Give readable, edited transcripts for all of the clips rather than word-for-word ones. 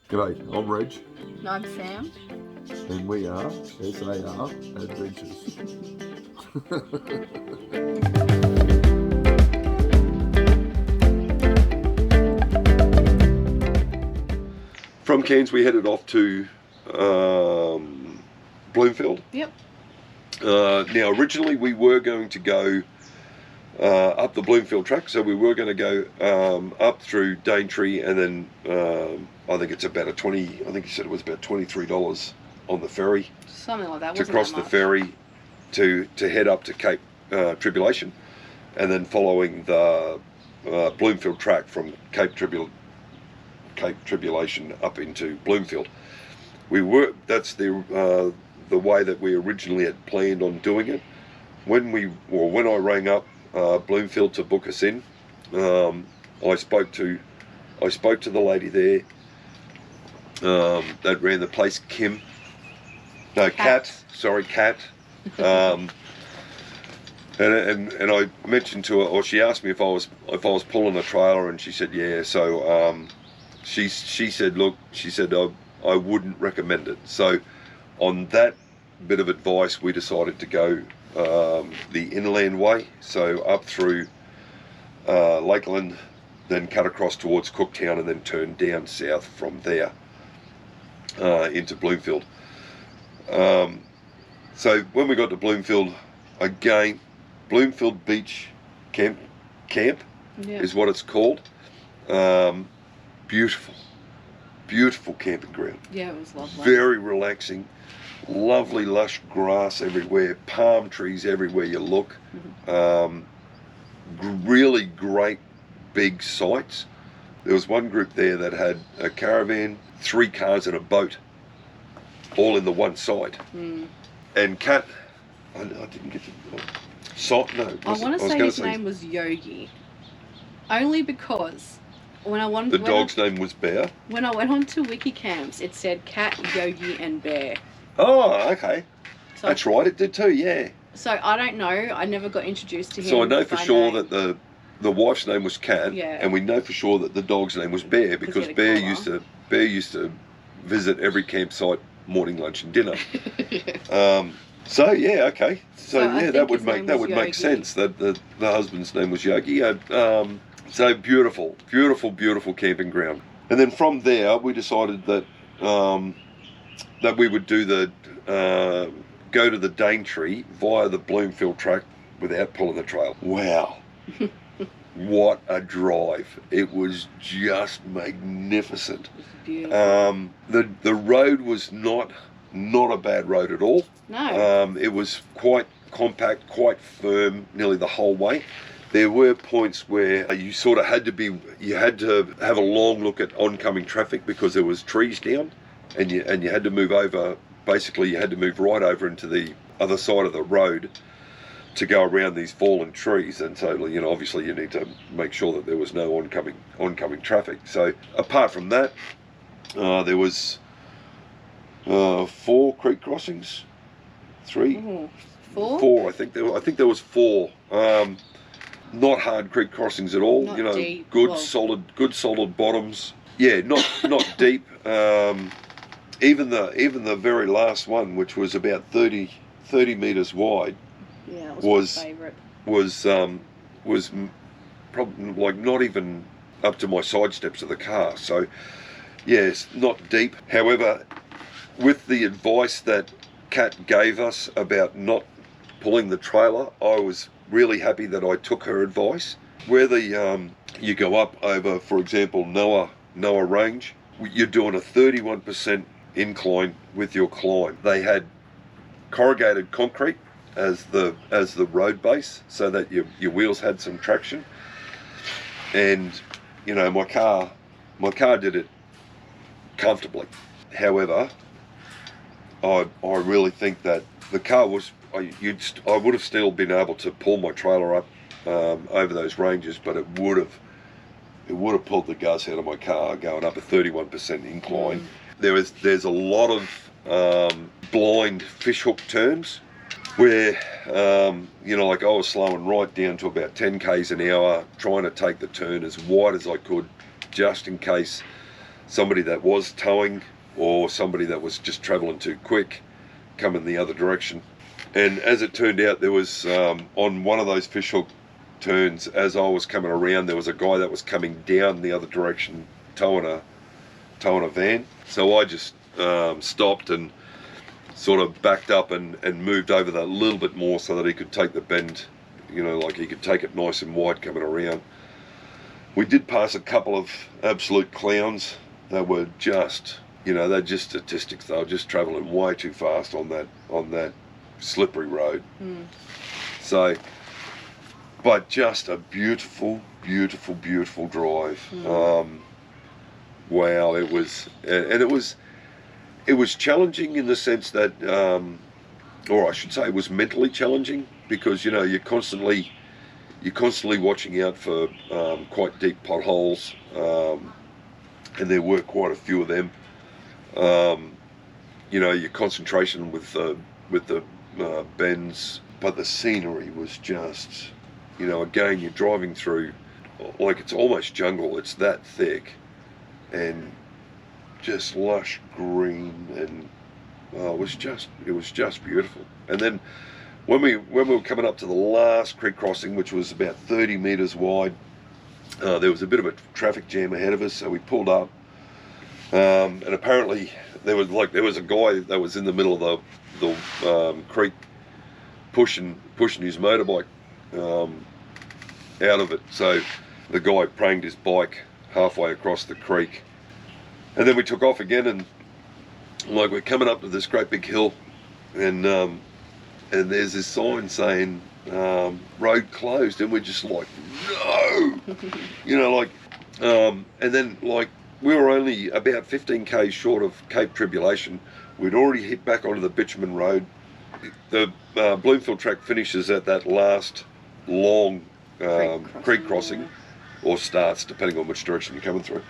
G'day, I'm Reg, No, I'm Sam. and we are S.A.R. Adventures. From Cairns, we headed off to Bloomfield. Yep. Now, originally we were going to go up the Bloomfield Track, so we were going to go up through Daintree, and then I think it's about I think he said it was about $23 on the ferry. Something like that. To cross the ferry to head up to Cape Tribulation, and then following the Bloomfield Track from Cape Tribulation up into Bloomfield. That's the way that we originally had planned on doing it. When I rang up Bloomfield to book us in, I spoke to the lady there that ran the place, Kat. Sorry, Kat. And I mentioned to her, or she asked me if I was pulling a trailer, and she said yeah. So she said, look, she said I wouldn't recommend it. So on that bit of advice, we decided to go the inland way, so up through Lakeland, then cut across towards Cooktown, and then turn down south from there into Bloomfield. So when we got to Bloomfield, again, Bloomfield Beach Camp is what it's called. Beautiful camping ground. Yeah, it was lovely. Very relaxing. Lovely lush grass everywhere, palm trees everywhere you look. Really great big sites. There was one group there that had a caravan, 3 cars and a boat, all in the one site. And Kat, I didn't get to. I want to say his name was Yogi, only because when I wanted the dog's name was Bear. When I went on to Wikicamps, it said Cat, Yogi, and Bear. Oh, okay. So, that's right, it did too, yeah. So I don't know, I never got introduced to him. So I know for sure that the wife's name was Cat, yeah. And we know for sure that the dog's name was Bear, because Bear used to visit every campsite morning, lunch and dinner. So yeah, okay. So yeah, that would make sense that the husband's name was Yogi. So beautiful camping ground. And then from there we decided that that we would do go to the Daintree via the Bloomfield Track without pulling the trailer. Wow. What a drive. It was just magnificent. Beautiful. The road was not a bad road at all. No. It was quite compact, quite firm nearly the whole way. There were points where you sort of had to have a long look at oncoming traffic because there was trees down, and you had to move over. Basically, you had to move right over into the other side of the road to go around these fallen trees, and so obviously you need to make sure that there was no oncoming traffic. So apart from that, there was 4 creek crossings, 3, 4. I think there was 4. Not hard creek crossings at all. Not deep. Good solid bottoms. Yeah, not deep. Even the very last one, which was about 30 meters wide. Yeah, it was my favourite. Was probably like not even up to my side steps of the car. So yes, not deep. However, with the advice that Kat gave us about not pulling the trailer, I was really happy that I took her advice. Where you go up over, for example, Noah Range, you're doing a 31% incline with your climb. They had corrugated concrete as the road base, so that your wheels had some traction. And my car did it comfortably. However, I really think that the car was I would have still been able to pull my trailer up over those ranges, but it would have pulled the gus out of my car going up a 31% incline. There's a lot of blind fishhook turns where like I was slowing right down to about 10 k's an hour, trying to take the turn as wide as I could, just in case somebody that was towing or somebody that was just travelling too quick coming the other direction. And as it turned out, there was on one of those fishhook turns, as I was coming around, there was a guy that was coming down the other direction towing a van. So I just stopped and sort of backed up and moved over that a little bit more so that he could take the bend, you know, like he could take it nice and wide coming around. We did pass a couple of absolute clowns that were just, you know, they're just statistics. They were just travelling way too fast on that slippery road. So, but just a beautiful, beautiful, beautiful drive. Wow, it was, and it was challenging in the sense that, or I should say, it was mentally challenging because, you know, you're constantly watching out for quite deep potholes, and there were quite a few of them. You know, your concentration with the bends, but the scenery was just, you know, again, you're driving through, like, it's almost jungle. It's that thick, and just lush green, and it was just beautiful. And then when we were coming up to the last creek crossing, which was about 30 metres wide, there was a bit of a traffic jam ahead of us, so we pulled up, and apparently there was a guy that was in the middle of the creek pushing his motorbike out of it. So the guy pranged his bike halfway across the creek, and then we took off again, and like we're coming up to this great big hill, and there's this sign saying road closed, and we're just like, no, you know, like, and then like we were only about 15 k's short of Cape Tribulation. We'd already hit back onto the bitumen road. The Bloomfield Track finishes at that last long creek crossing, or starts depending on which direction you're coming through.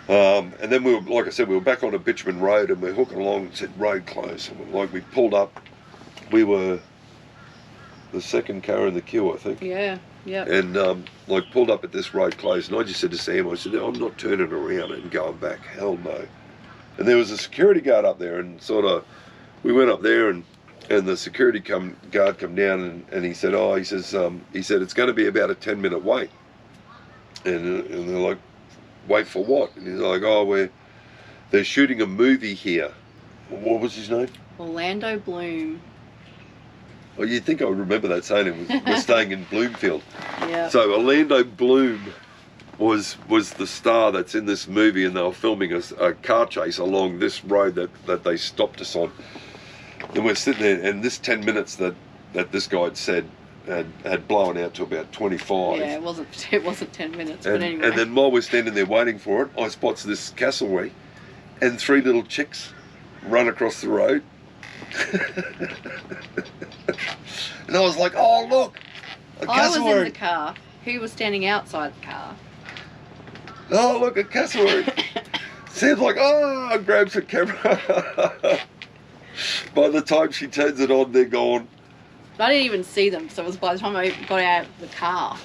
And then we were, like I said, we were back on a bitumen road, and we're hooking along and said road closed. And like we pulled up, we were the second car in the queue, I think. Yeah. And like pulled up at this road closed, and I just said to Sam, I said, I'm not turning around and going back, hell no. And there was a security guard up there, and sort of, we went up there, and the security guard come down, and he said, he said it's going to be about a 10-minute wait. And they're like, wait for what? And he's like, they're shooting a movie here. What was his name? Orlando Bloom. Well, you'd think I would remember that saying. We're staying in Bloomfield. Yeah. So Orlando Bloom was the star that's in this movie, and they were filming a car chase along this road that they stopped us on. And we're sitting there, and this 10 minutes that this guy had said had blown out to about 25. Yeah, it wasn't 10 minutes, but anyway. And then while we're standing there waiting for it, I spots this castlery, and 3 little chicks run across the road. And I was like, oh look, a cassowary. I was in the car. He was standing outside the car. Oh look, a cassowary. Sam's like, grabs the camera. By the time she turns it on, they're gone. I didn't even see them, so it was by the time I got out of the car,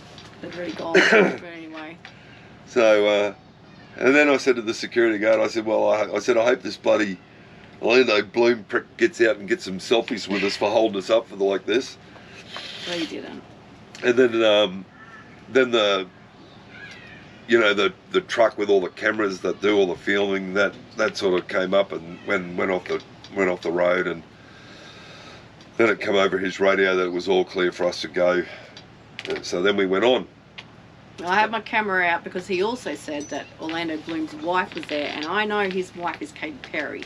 they'd already gone. But anyway. So, and then I said to the security guard, I said, I hope this bloody Orlando Bloom prick gets out and gets some selfies with us for holding us up for like this. No, you didn't. And then the, you know, the truck with all the cameras that do all the filming, that sort of came up and went off the road, and then it came over his radio that it was all clear for us to go. And so then we went on. I had my camera out because he also said that Orlando Bloom's wife was there, and I know his wife is Katy Perry.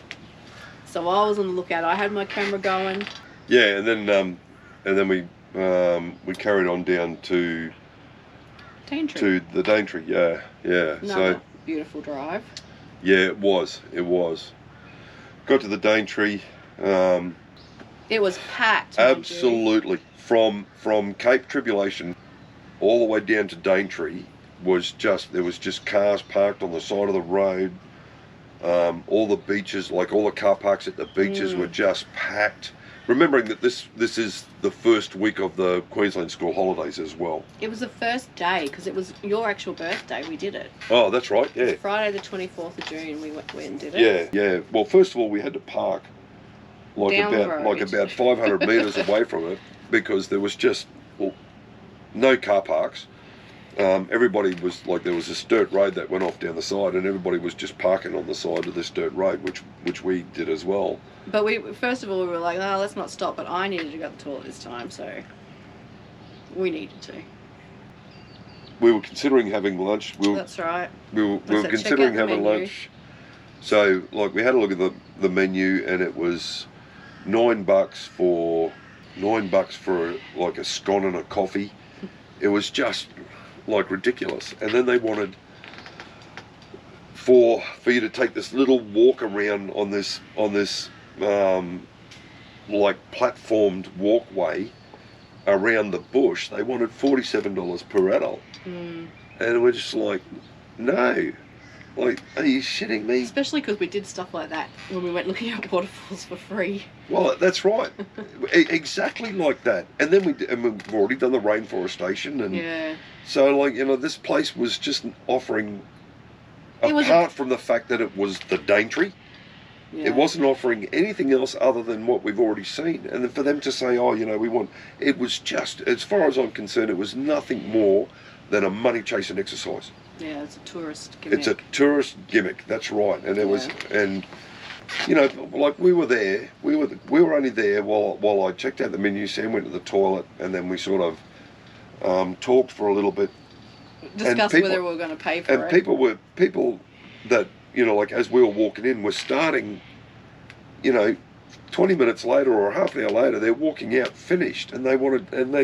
So I was on the lookout. I had my camera going. Yeah, and then we carried on down to Daintree. To the Daintree. Yeah. Another beautiful drive. Yeah, it was. Got to the Daintree. It was packed. Absolutely. From Cape Tribulation all the way down to Daintree there was just cars parked on the side of the road. All the beaches, like all the car parks at the beaches were just packed. Remembering that this is the first week of the Queensland school holidays as well. It was the first day because it was your actual birthday. We did it. Oh, that's right. Yeah. It was Friday the 24th of June. We went and did it. Yeah. Well, first of all, we had to park Down about 500 metres away from it because there was just no car parks. Everybody was like, there was this dirt road that went off down the side, and everybody was just parking on the side of this dirt road, which we did as well. But we first of all we were like, oh, let's not stop. But I needed to go to the toilet this time, so we needed to. We were considering having lunch. That's right. We were considering having lunch. So, like, we had a look at the menu, and it was $9 for like a scone and a coffee. It was just like ridiculous. And then they wanted for you to take this little walk around on this like platformed walkway around the bush. They wanted $47 per adult. And we're just like, no. Like, are you shitting me? Especially because we did stuff like that when we went looking at waterfalls for free. Well, that's right. Exactly like that. And then we've already done the rainforestation. And so, like, you know, this place was just offering, apart from the fact that it was the Daintree, it wasn't offering anything else other than what we've already seen. And then for them to say, oh, you know, it was just, as far as I'm concerned, it was nothing more than a money-chasing exercise. Yeah, it's a tourist gimmick. It's a tourist gimmick, that's right. And it was, and you know, like we were there, we were only there while I checked out the menu, Sam went to the toilet, and then we sort of talked for a little bit. Discussed whether we were going to pay for it. And people that, you know, like as we were walking in, were starting, you know, 20 minutes later or half an hour later, they're walking out finished, and they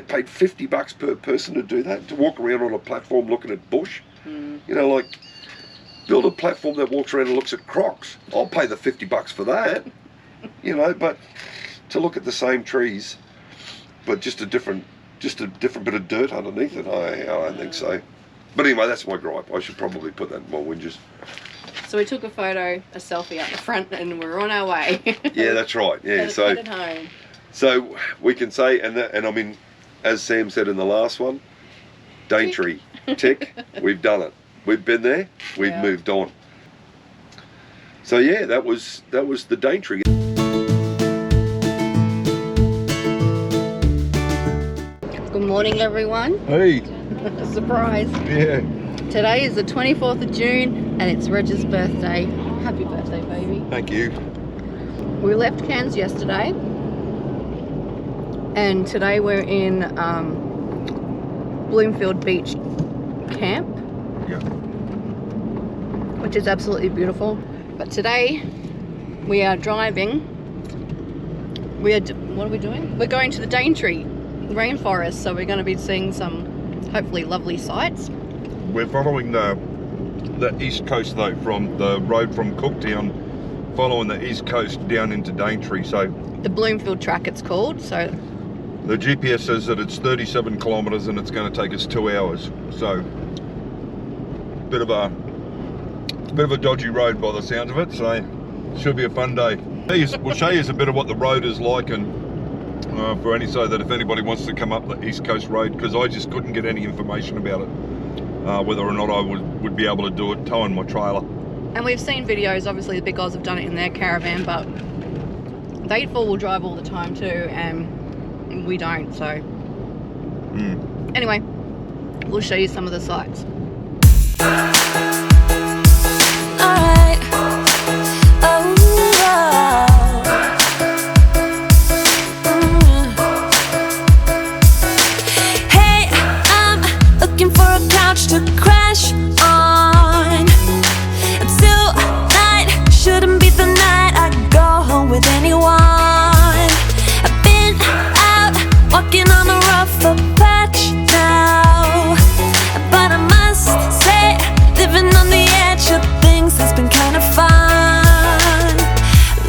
paid $50 per person to do that, to walk around on a platform looking at bush. You know, like, build a platform that walks around and looks at crocs. I'll pay the $50 for that. You know, but to look at the same trees, but just a different bit of dirt underneath it, I don't think so. But anyway, that's my gripe. I should probably put that in my whinges. So we took a selfie out the front, and we're on our way. Yeah, that's right. Yeah, headed home. So we can say, and I mean, as Sam said in the last one, Daintree, tick, we've done it. We've been there. We've moved on. So yeah, that was the Daintree. Good morning, everyone. Hey. Surprise. Yeah. Today is the 24th of June, and it's Reg's birthday. Happy birthday, baby. Thank you. We left Cairns yesterday, and today we're in Bloomfield Beach camp, which is absolutely beautiful. But today we are driving. What are we doing? We're going to the Daintree rainforest, so we're going to be seeing some hopefully lovely sights. We're following the east coast though, from the road from Cooktown, following the east coast down into Daintree. So the Bloomfield Track it's called. So the GPS says that it's 37 kilometres and it's going to take us 2 hours. So bit of a dodgy road by the sound of it. So should be a fun day. We'll show you a bit of what the road is like, and so that if anybody wants to come up the east coast road, because I just couldn't get any information about it. Whether or not I would be able to do it towing my trailer. And we've seen videos, obviously the big guys have done it in their caravan, but they four-wheel drive all the time too, and we don't, so. Anyway, we'll show you some of the sights. Alright. Oh. Hey, I'm looking for a couch to crash on. Until night shouldn't be the night I go home with anyone. I've been out walking on a rougher patch now, but I must say, living on the edge of things has been kind of fun.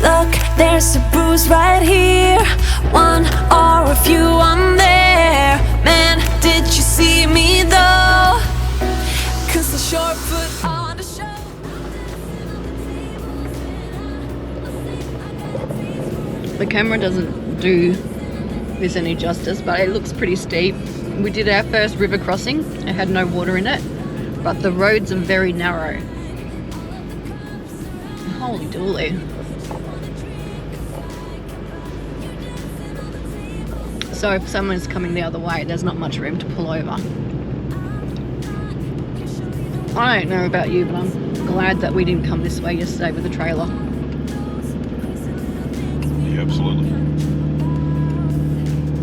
Look, there's a bruise right here, one or a few on there. Man, did you see me though? 'Cause the short put on a show. The camera doesn't do this any justice, but it looks pretty steep. We did our first river crossing. It had no water in it, but the roads are very narrow. Holy dooly. So if someone's coming the other way, there's not much room to pull over. I don't know about you, but I'm glad that we didn't come this way yesterday with the trailer. Yeah, absolutely.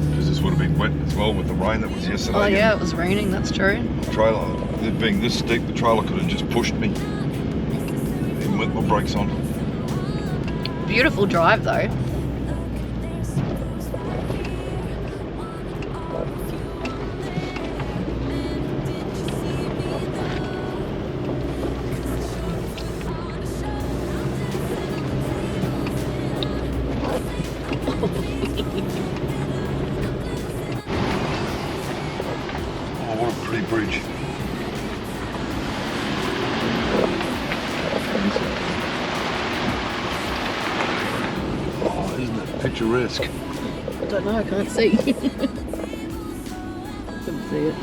Because this would have been wet as well with the rain that was yesterday. Oh yeah, it was raining, that's true. The trailer, it being this steep, the trailer could have just pushed me. Even with my brakes on. Beautiful drive though. Bridge. Oh, isn't it picturesque? I don't know, I can't see. Couldn't see it.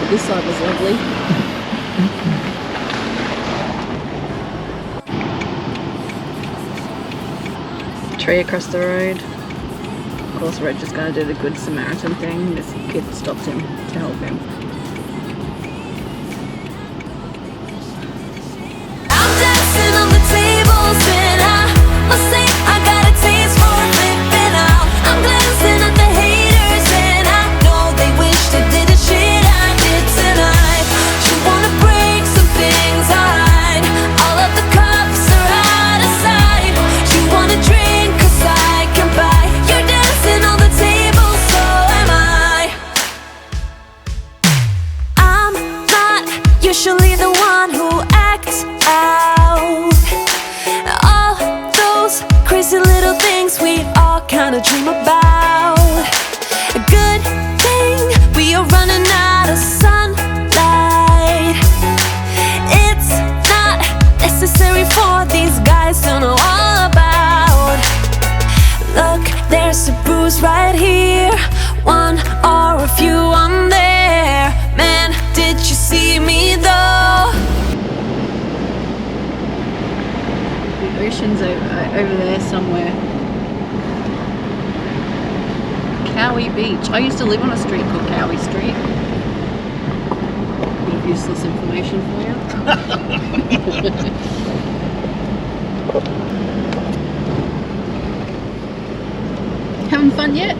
But this side was lovely. Tree across the road. Of course, Reg is going to do the Good Samaritan thing. This kid stopped him to help him. I'm dancing on the tables and I must say I got a taste for flipping out. I'm glancing at the haters and I know they wish they did the shit I did tonight. You wanna break some things, alright. All of the cups are out of sight. You wanna drink 'cause I can buy. You're dancing on the table, so am I. I'm not usually the one who acts out. All those crazy little things we all kinda dream about. A good thing we are running out of sunlight. It's not necessary for these guys to know all about. Look, there's a bruise right here, one or a few on there. Man, did you see me though? The ocean's over there somewhere. Cowie Beach. I used to live on a street called Cowie Street. Bit of useless information for you. Having fun yet?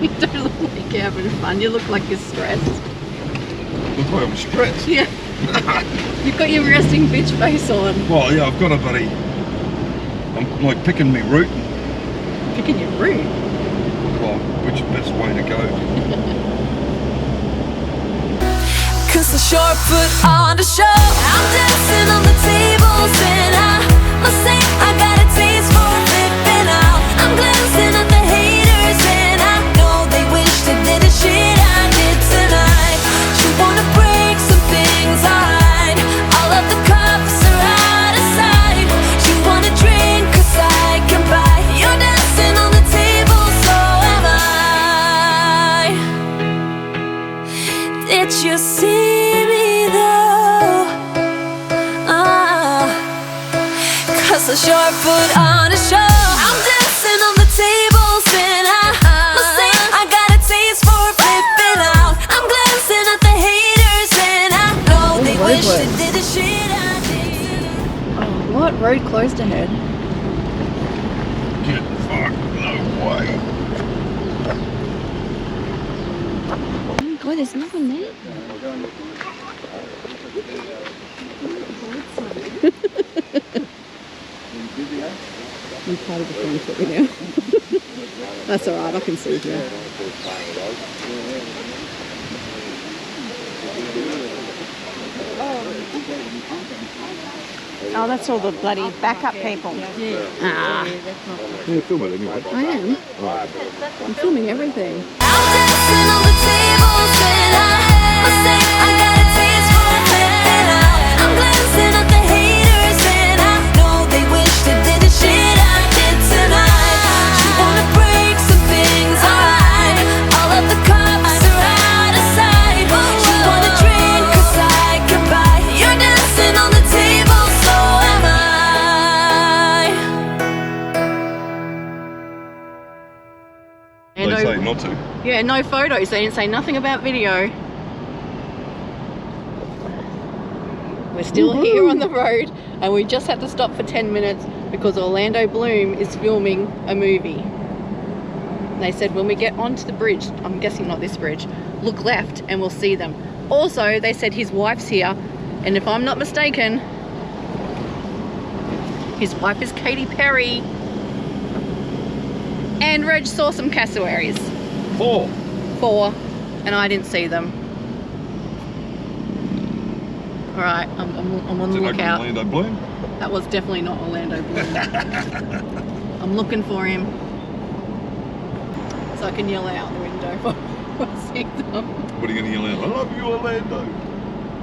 You don't look like you're having fun. You look like you're stressed. Look like I'm stressed. Yeah. You've got your resting bitch face on. Well, yeah, I've got a buddy. I'm like picking me route. Picking your route. Well, which is the best way to go? 'Cause I sure put on the show. I'm dancing on the tables and I must say I got a taste for flipping out. I'm glancing at the haters and I know they wish they did the shit I did tonight. You wanna break some things, alright. All of the cups are out of sight. You wanna drink 'cause I can buy. You're dancing on the table, so am I. Did you see me though? 'Cause I sure put on a show. I'm dancing on the tables and I must say I got a taste for flipping out. I'm glancing at the haters and I know they wish they did the shit I did. Oh, what? Road closed ahead. Get the fuck no way. Oh my god, there's nothing there. I'm part of the phone for you now. That's alright, I can see you. Oh, that's all the bloody backup people. Ah, You film it anyway. I am. I'm filming everything. I'm dancing on the tables and I must say I got a taste for flipping out. I'm glancing at the haters and I know they wish to. Yeah, no photos. They didn't say nothing about video. We're still here on the road, and we just had to stop for 10 minutes because Orlando Bloom is filming a movie. They said when we get onto the bridge, I'm guessing not this bridge, look left and we'll see them. Also, they said his wife's here, and if I'm not mistaken, his wife is Katy Perry. And Reg saw some cassowaries. 4. 4, and I didn't see them. Alright, I'm on the lookout. Orlando Bloom? That was definitely not Orlando Bloom. I'm looking for him. So I can yell out the window if I see them. What are you going to yell out? I love you, Orlando.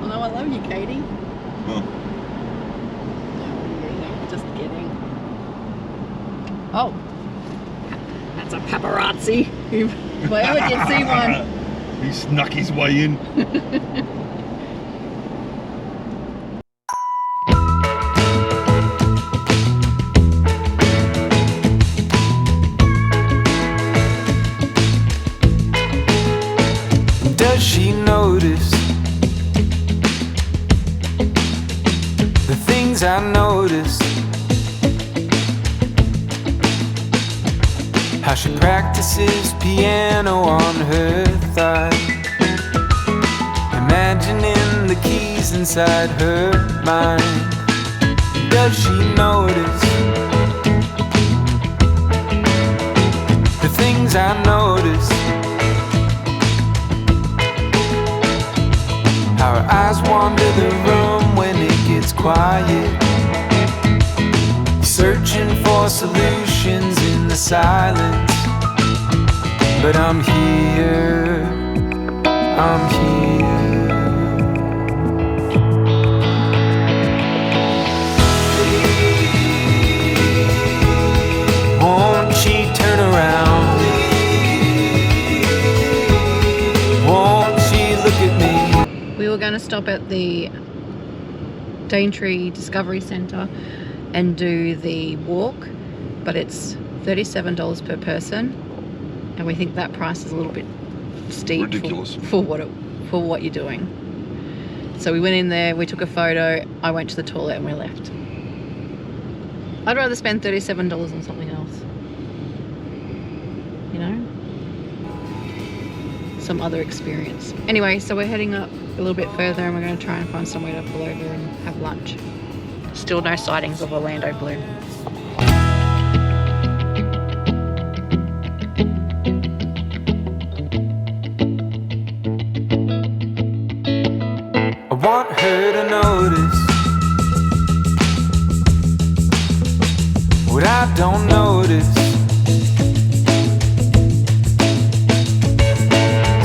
Oh no, I love you, Katie. Oh. No, just kidding. Oh, that's a paparazzi. If I ever did see one. He snuck his way in. Does she notice the things I notice? How she practices piano on her thigh, imagining the keys inside her mind. Does she notice the things I notice? Our eyes wander the room when it gets quiet, searching for solutions in the silence. But I'm here, I'm here. Won't she turn around? Won't she look at me? We were going to stop at the Daintree Discovery Centre and do the walk, but it's $37 per person, and we think that price is a little bit steep. Ridiculous. for what you're doing. So we went in there, we took a photo, I went to the toilet and we left. I'd rather spend $37 on something else, you know, some other experience. Anyway, so we're heading up a little bit further and we're going to try and find somewhere to pull over and have lunch. Still no sightings of Orlando Bloom. I want her to notice what I don't notice.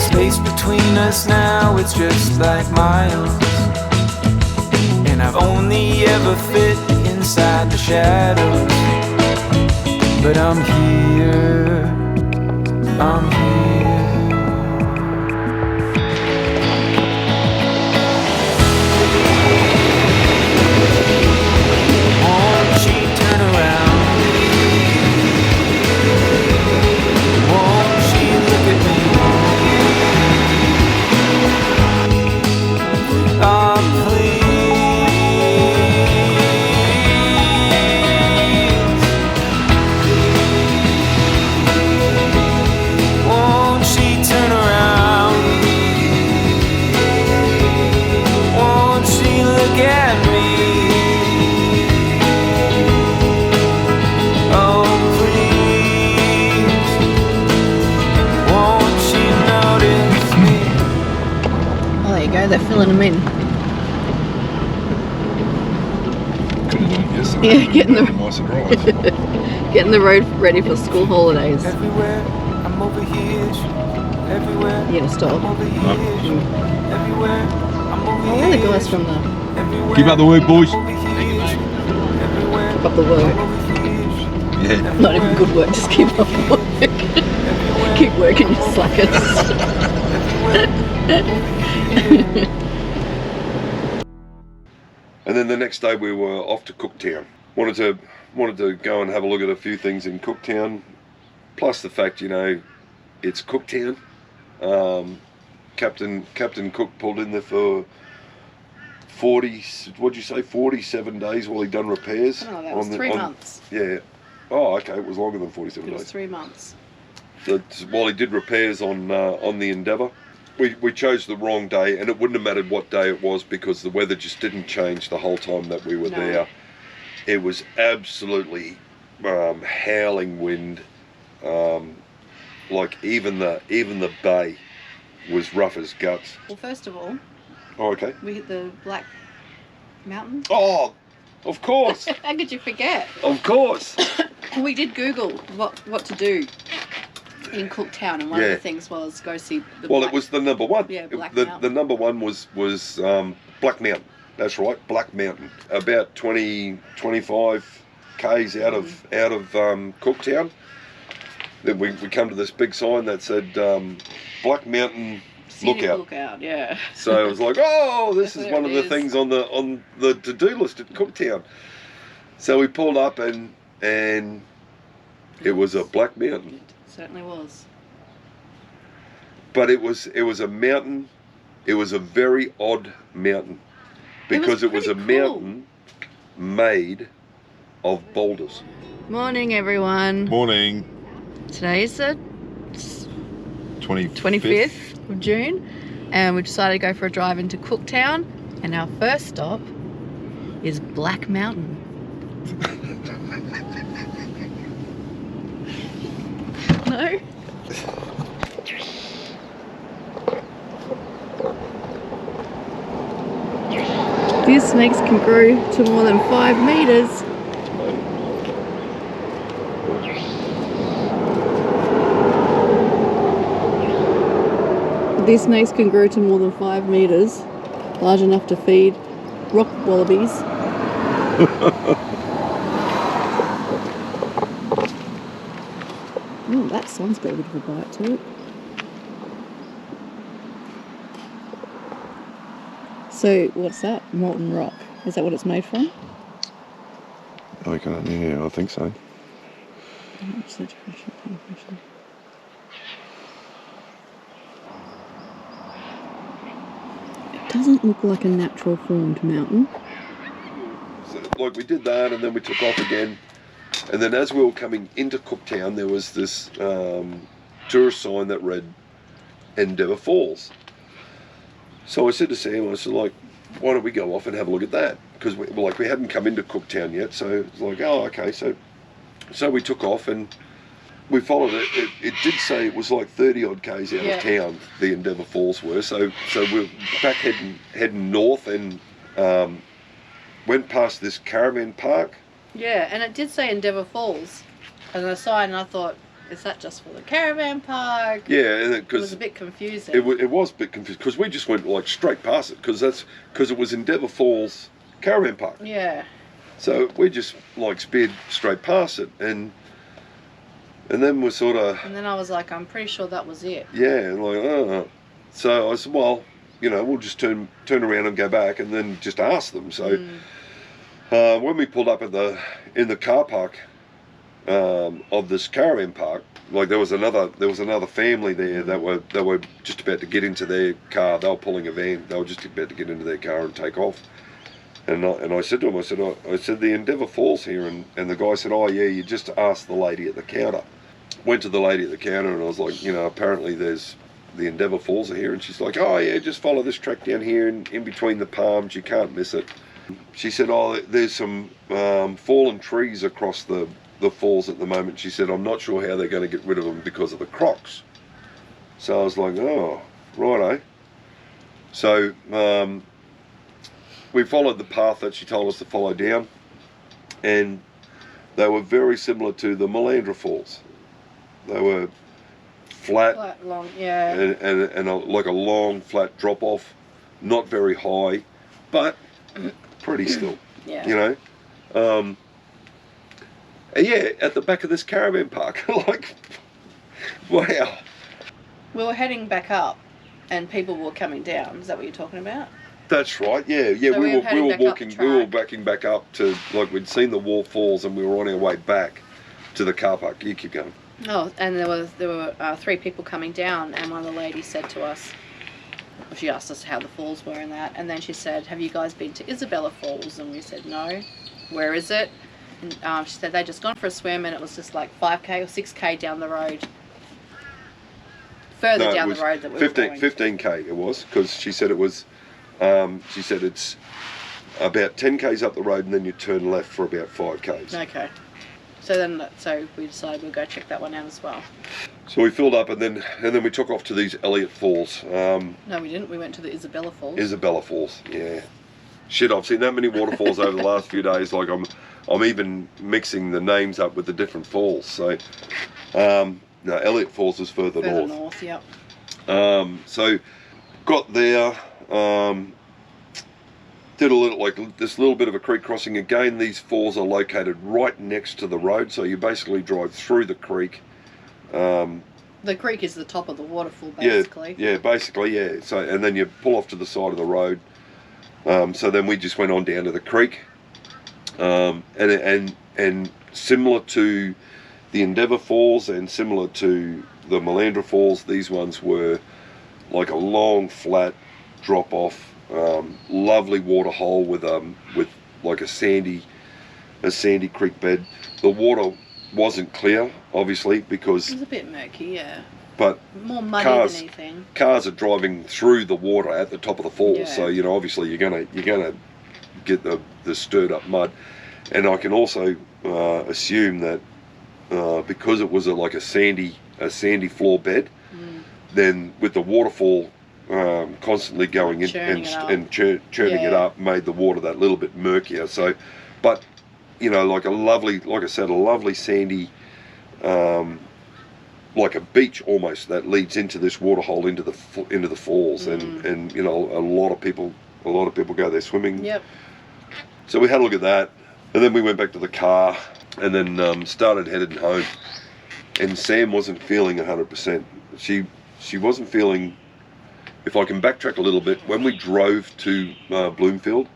Space between us now, it's just like miles, and I've only ever fit inside the shadows. But I'm here, I'm here. Won't she turn around? Won't she look at me? Oh, please. Won't she turn around? Won't she look at me? Oh, please. Won't she notice me? Oh, there you go, they're filling them in. Could have done it yesterday. Yeah, getting the- My surprise. Getting the road ready for school holidays. Everywhere, I'm over here. Everywhere, You gonna stop? I'm over here. Everywhere, I'm over Oh, here. where are the guys from the Everywhere, Keep up the work, boys. I'm over here. Everywhere, keep up the work? I'm over here. Yeah. Not even good work, just keep up the work. Keep working, you slackers. And then the next day we were off to Cooktown. Wanted to go and have a look at a few things in Cooktown. Plus the fact, you know, it's Cooktown. Captain Cook pulled in there for 47 days while he'd done repairs. Oh, that was 3 months. Yeah. Oh, okay, it was longer than 47 It days. was 3 months. So while he did repairs on the Endeavour, we chose the wrong day, and it wouldn't have mattered what day it was because the weather just didn't change the whole time that we were there. It was absolutely howling wind. Like even the bay was rough as guts. Well, first of all, okay. We hit the Black Mountain. Oh, of course. How could you forget? Of course. We did Google what to do in Cooktown, and one of the things was go see the it was the number one. Yeah, Black The number one was Black Mountain. That's right, Black Mountain. About 25 k's out of Cooktown. Then we come to this big sign that said Black Mountain Lookout. Yeah. So it was like, oh, this is That's one of the things on the to-do list at Cooktown. So we pulled up and it was a Black Mountain. It certainly was. But it was a mountain. It was a very odd mountain because it was a mountain made of boulders. Morning, everyone. Morning. Today is the 25th of June, and we decided to go for a drive into Cooktown, and our first stop is Black Mountain. No? These snakes can grow to more than 5 meters. These snakes can grow to more than 5 meters, large enough to feed rock wallabies. Oh, that sun's got a bit of a bite to it. So, what's that? Molten rock. Is that what it's made from? Yeah, I think so. It doesn't look like a natural formed mountain. So, like, we did that, and then we took off again. And then as we were coming into Cooktown, there was this tourist sign that read Endeavour Falls. So I said to Sam, I said, like, why don't we go off and have a look at that? Because we hadn't come into Cooktown yet, so it's like, oh, okay. So we took off and we followed it. It did say it was like 30 odd k's out of town, the Endeavour Falls were. So we're back heading north and went past this caravan park. Yeah, and it did say Endeavour Falls as a sign, and I thought, is that just for the caravan park? Yeah, and it was a bit confusing. It was a bit confusing because we just went like straight past it because it was Endeavour Falls Caravan Park. Yeah. So we just like speared straight past it, and then we're sort of. And then I was like, I'm pretty sure that was it. Yeah, like So I said, well, we'll just turn around and go back, and then just ask them. So when we pulled up in the car park. Of this caravan park, like there was another family there that were just about to get into their car. They were pulling a van. They were just about to get into their car and take off. And I said to them, I said the Endeavour Falls here, and the guy said, oh yeah, you just asked the lady at the counter. Went to the lady at the counter, and I was like, apparently there's the Endeavour Falls are here, and she's like, oh yeah, just follow this track down here, and in between the palms, you can't miss it. She said, oh, there's some fallen trees across the falls at the moment. She said, I'm not sure how they're going to get rid of them because of the crocs. So I was like, oh, righto. So we followed the path that she told us to follow down, and they were very similar to the Melandra Falls. They were flat long, yeah, and like a long flat drop off, not very high, but pretty still. Yeah. And yeah, at the back of this caravan park, like, wow. We were heading back up, and people were coming down. Is that what you're talking about? That's right. Yeah. So we were walking. We were track. backing back up to, like, we'd seen the waterfalls, and we were on our way back to the car park. You keep going. Oh, and there were 3 people coming down, and one of the ladies said to us, she asked us how the falls were and that, and then she said, "Have you guys been to Isabella Falls?" And we said, "No." "Where is it?" And she said they'd just gone for a swim, and it was just like 5k or 6k down the road. Further No, it down the was road that we were going. 15k it was, because she said it was, she said it's about 10k's up the road and then you turn left for about 5k's. Okay. So we decided we'd go check that one out as well. So we filled up and then we took off to these Elliott Falls. No, we didn't. We went to the Isabella Falls. Isabella Falls, yeah. Shit, I've seen that many waterfalls over the last few days. Like I'm even mixing the names up with the different falls. So, no, Elliott Falls is further north. North, yep. So got there. Did a little, like this little bit of a creek crossing. Again, these falls are located right next to the road, so you basically drive through the creek. The creek is the top of the waterfall, basically. Yeah, basically, yeah. So, and then you pull off to the side of the road. So then we just went on down to the creek, and similar to the Endeavour Falls and similar to the Melandra Falls, these ones were like a long, flat drop off. Lovely water hole with like a sandy creek bed. The water wasn't clear, obviously, because It was a bit murky, yeah. but More muddy cars- than anything. cars are driving through the water at the top of the falls, Yeah. so you know obviously you're gonna get the stirred up mud, and I can also assume that because it was like a sandy floor bed, then with the waterfall constantly going in Churning it up. and churning it Yeah. up made the water that little bit murkier. So, but you know, like I said, a lovely sandy, like a beach almost that leads into this water hole into the falls, and you know a lot of people go there swimming. Yep. So we had a look at that, and then we went back to the car, and then started heading home. And Sam wasn't feeling 100%. She wasn't feeling. If I can backtrack a little bit, when we drove to Bloomfield,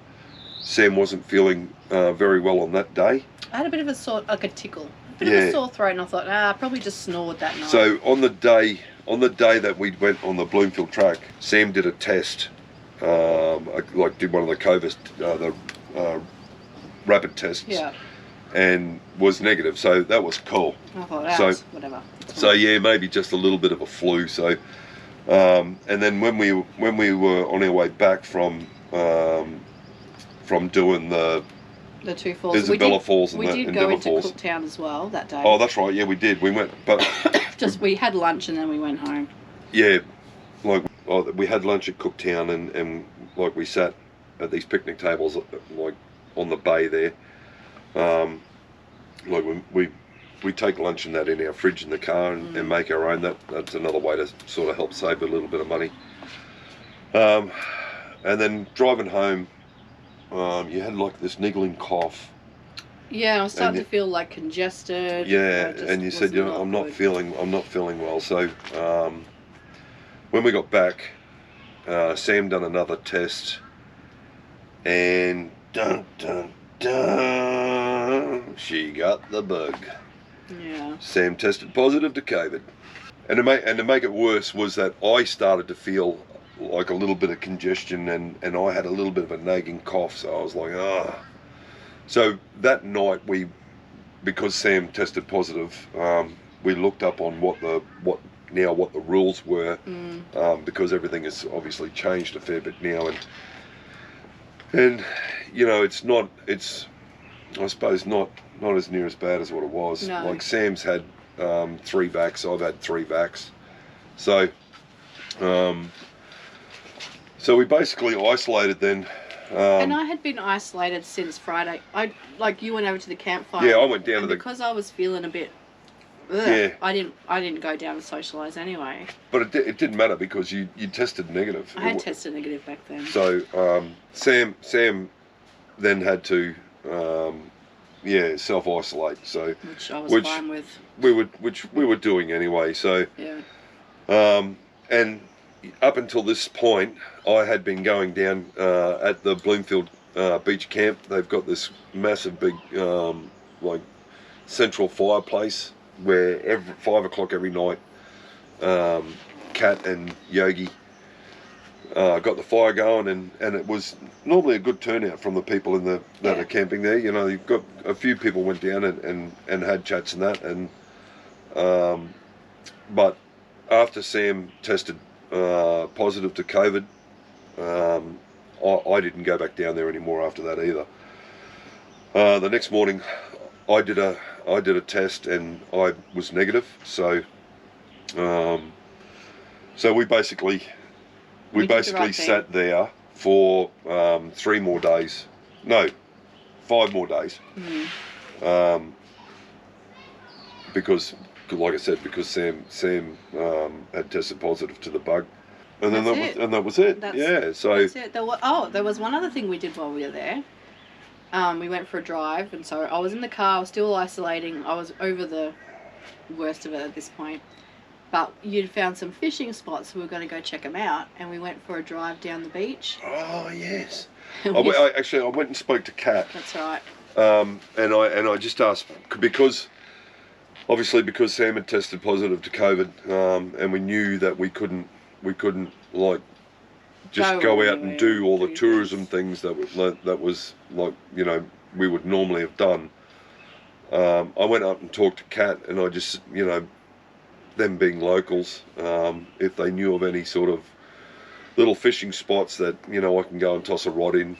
Sam wasn't feeling very well on that day. I had a bit of a tickle. A bit of a sore throat, and I thought, I probably just snored that night. So on the day that we went on the Bloomfield Track, Sam did a test, like did one of the COVID, rapid tests, yeah. and was negative. So that was cool. I thought, whatever. So yeah, maybe just a little bit of a flu. So, and then when we were on our way back from doing the 2 falls. Isabella Falls and we the did Endeavour go into Falls. Cooktown as well that day. Oh, that's right. Yeah, we did. We went, but We had lunch and then we went home. yeah, like we had lunch at Cooktown and like we sat at these picnic tables like on the bay there. Like we take lunch and that in our fridge in the car and make our own. That's another way to sort of help save a little bit of money. And then driving home, you had like this niggling cough. Yeah, I was starting to feel like congested. Yeah, and you said, you know, I'm not feeling well. So when we got back, Sam done another test, and dun dun dun, she got the bug. Yeah. Sam tested positive to COVID, and to make it worse was that I started to feel like a little bit of congestion, and I had a little bit of a nagging cough. So I was like, ah. So that night because Sam tested positive, we looked up on what the rules were, because everything has obviously changed a fair bit now, and you know it's I suppose not as near as bad as what it was. No. Like Sam's had 3 vax, I've had 3 vax, so we basically isolated then. And I had been isolated since Friday. You went over to the campfire. Yeah, I went down and to because I was feeling a bit. Ugh, Yeah. I didn't go down and socialise anyway. But it didn't matter because you tested negative. I had tested negative back then. So Sam then had to self-isolate. So Which I was fine with. we were doing anyway. So Yeah. and up until this point, I had been going down at the Bloomfield beach camp. They've got this massive big like central fireplace where every 5 o'clock every night, Kat and Yogi got the fire going, and it was normally a good turnout from the people in that are camping there. You know, you've got a few people went down and had chats and that, and but after Sam tested positive to COVID, I didn't go back down there anymore after that either. The next morning, I did a test and I was negative. So we basically sat there for 3 more days. No, 5 more days. Because, like I said, because Sam had tested positive to the bug. And then that was it. That's it. There was one other thing we did while we were there. We went for a drive, and so I was in the car, I was still isolating. I was over the worst of it at this point. But you'd found some fishing spots, so we were going to go check them out, and we went for a drive down the beach. Oh, yes. I went and spoke to Kat. That's right. And I just asked, because Sam had tested positive to COVID, and we knew that we couldn't like just go out and do all the tourism things that was like, you know, we would normally have done. I went up and talked to Kat, and I just, you know, them being locals, if they knew of any sort of little fishing spots that, you know, I can go and toss a rod in.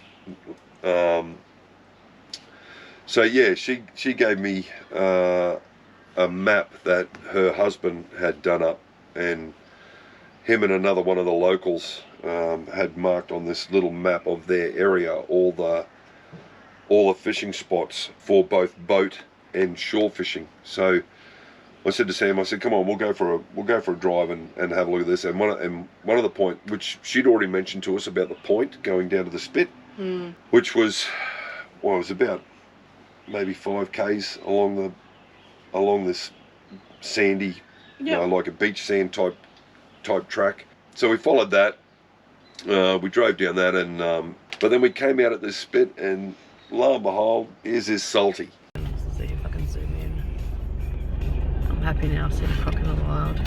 So yeah, she gave me a map that her husband had done up, and him and another one of the locals had marked on this little map of their area all the fishing spots for both boat and shore fishing. So I said to Sam, I said, come on, we'll go for a drive and have a look at this. And one of the point, which she'd already mentioned to us about the point going down to the spit, which was, well, it was about maybe 5 k's along this sandy, you know, like a beach sand type track. So we followed that. We drove down that, and but then we came out at this spit, and lo and behold, here's this salty. Let's see if I can zoom in. I'm happy now. I've seen a croc in the wild.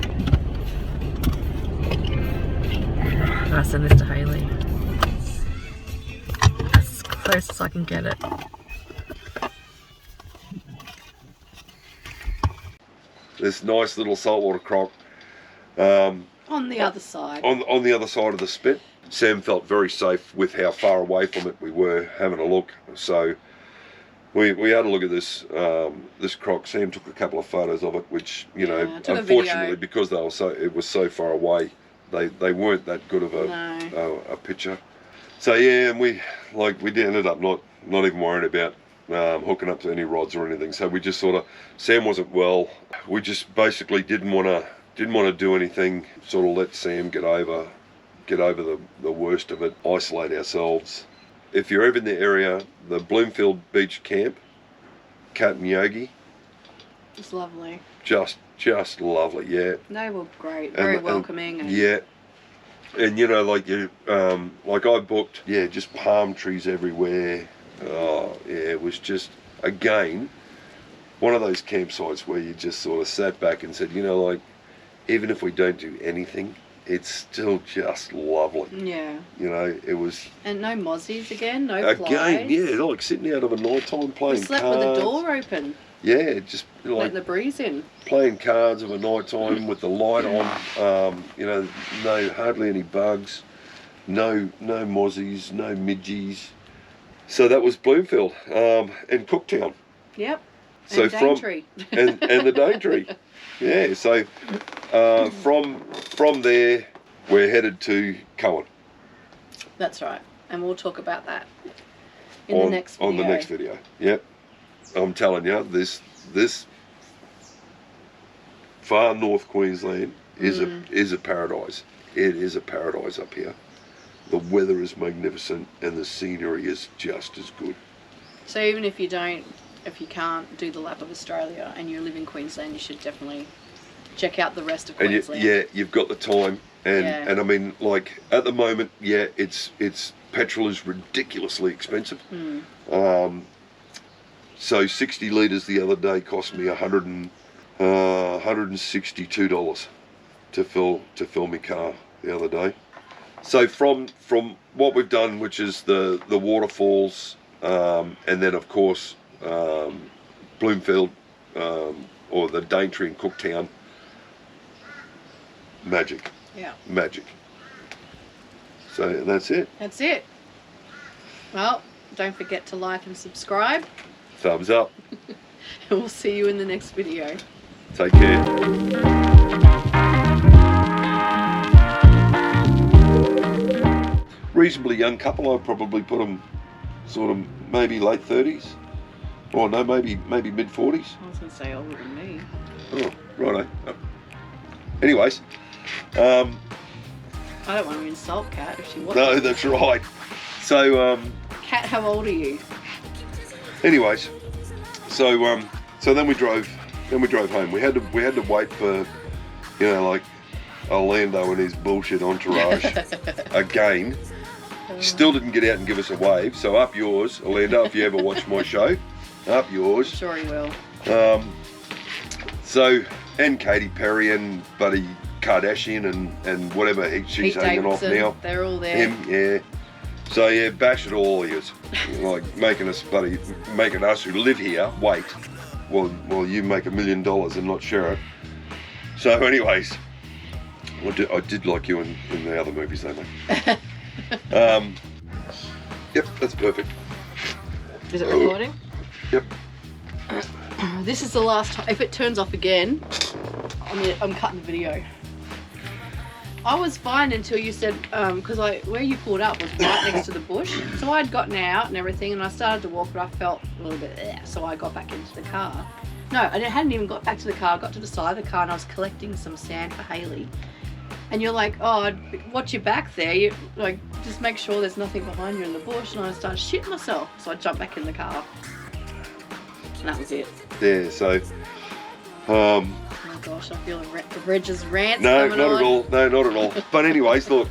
I send this to Hayley. As close as I can get it. This nice little saltwater croc. On the other side. On the other side of the spit. Sam felt very safe with how far away from it we were having a look. So we had a look at this croc. Sam took a couple of photos of it, which, you know, unfortunately, because it was so far away, they weren't that good of a picture. So yeah, and we ended up not even worrying about hooking up to any rods or anything. So we just sort of, Sam wasn't well. We just basically didn't want to do anything. Sort of let Sam get over the worst of it. Isolate ourselves. If you're ever in the area, the Bloomfield Beach camp, Kat and Yogi, it's lovely. Just lovely, yeah. They were great, very welcoming. Yeah, and you know, like I booked, just palm trees everywhere. Oh yeah, it was just, again, one of those campsites where you just sort of sat back and said, you know, like, even if we don't do anything, it's still just lovely. Yeah. You know, it was... And no mozzies again, no flies. Again, yeah, like sitting out of a night time playing cards. We slept with the door open. Yeah, just like... letting the breeze in. Playing cards of a night time with the light on. You know, hardly any bugs. No mozzies, no midgies. So that was Bloomfield and Cooktown. Yep. So and Daintree. And the Daintree. Yeah, so from there we're headed to Cohen. That's right, and we'll talk about that in the next video. On the next video, yep. I'm telling you, this far north Queensland is a paradise. It is a paradise up here. The weather is magnificent and the scenery is just as good. So even if you can't do the lap of Australia and you live in Queensland, you should definitely check out the rest of Queensland. And you've got the time, and I mean, like at the moment, it's petrol is ridiculously expensive. So 60 litres the other day cost me $140 $162 to fill my car the other day. So from what we've done, which is the waterfalls, and then of course Bloomfield, or the Daintree in Cooktown, magic. Yeah. Magic. So that's it. That's it. Well, don't forget to like and subscribe. Thumbs up. And we'll see you in the next video. Take care. Reasonably young couple. I'd probably put them sort of maybe late 30s. Or no, maybe mid 40s. I was going to say older than me. Oh, righto. Anyways, I don't want to insult Kat if she wants. no, that's right. So, Kat, how old are you? anyways, so then we drove home. We had to wait for, like Orlando and his bullshit entourage again. Still didn't get out and give us a wave. So up yours, Orlando, if you ever watch my show. Up yours. Sure he will. So, and Katy Perry and Buddy Kardashian and whatever she's Pete hanging off Davidson, now. they're all there. Him, yeah. So yeah, bash it all yous. Like making us who live here wait while you make $1 million and not share it. So anyways, I did like you in the other movies though, mate. Yep, that's perfect. Is it recording? Yep. This is the last time. If it turns off again, I'm cutting the video. I was fine until you said, because where you pulled up was right next to the bush. So I'd gotten out and everything, and I started to walk, but I felt a little bit, so I got back into the car. No, I hadn't even got back to the car. I got to the side of the car, and I was collecting some sand for Haley. And you're like, oh, watch your back there. You like, just make sure there's nothing behind you in the bush. And I started shitting myself, so I jumped back in the car. And that was it. Yeah, so oh my gosh, I feel a Reg's rant no, coming not on. at all. No, not at all. But anyways, look,